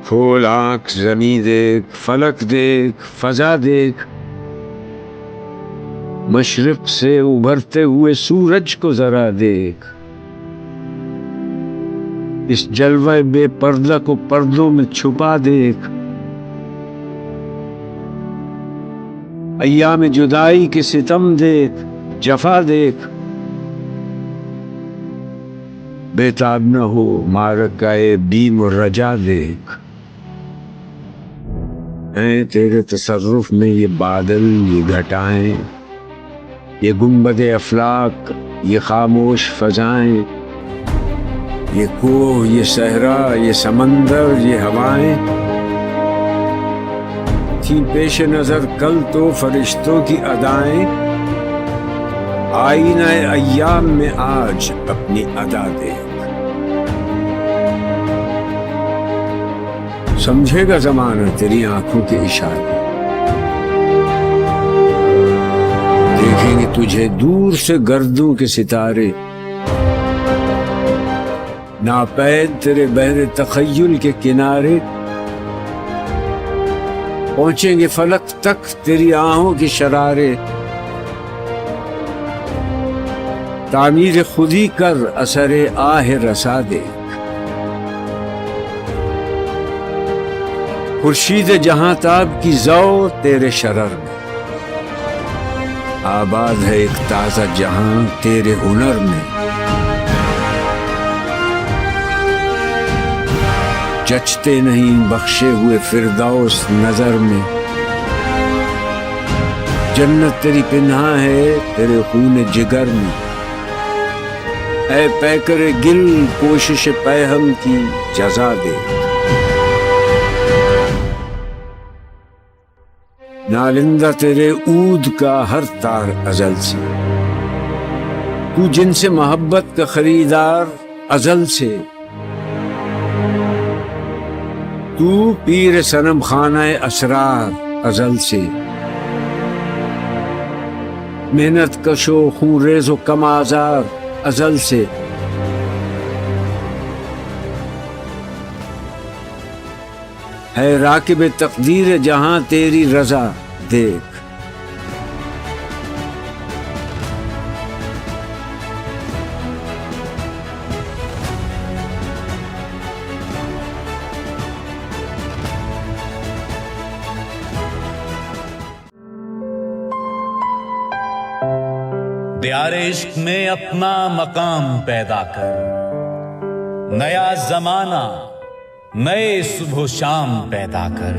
کھول آنکھ زمیں دیکھ، فلک دیکھ، فضا دیکھ، مشرق سے ابھرتے ہوئے سورج کو ذرا دیکھ، اس جلوہ بے پردہ کو پردوں میں چھپا دیکھ، ایام جدائی کے ستم دیکھ، جفا دیکھ، بےتاب نہ ہو معرکہ بیم و رجا دیکھ، ہیں تیرے تصرف میں یہ بادل، یہ گھٹائیں، یہ گنبد افلاک، یہ خاموش فضائیں، یہ کوہ، یہ صحرا، یہ سمندر، یہ ہوائیں، تھی پیش نظر کل تو فرشتوں کی ادائیں، آئینہ ایام میں آج اپنی ادا دیکھ، سمجھے گا زمانہ تیری آنکھوں کے اشارے، دیکھیں گے تجھے دور سے گردوں کے ستارے، ناپید تیرے بحر تخیل کے کنارے، پہنچیں گے فلک تک تیری آہوں کی شرارے، تعمیر خودی کر اثر آہ رسا دیکھ، خورشید جہاں تاب کی ضوء تیرے شرر میں، آباد ہے ایک تازہ جہاں تیرے ہنر میں، جچتے نہیں بخشے ہوئے فردوس نظر میں، جنت تیری پنہاں ہے تیرے خون جگر میں، اے پیکر گل کوشش پیہم کی جزا دے، نالندہ تیرے عود کا ہر تار ازل سے، تو جن سے محبت کا خریدار ازل سے، تو پیر صنم خانہ اسرار ازل سے، محنت کشو خون ریز و کم آزار ازل سے، ہے راکب تقدیر جہاں تیری رضا دیکھ، دیار عشق میں اپنا مقام پیدا کر، نیا زمانہ نئے صبح و شام پیدا کر،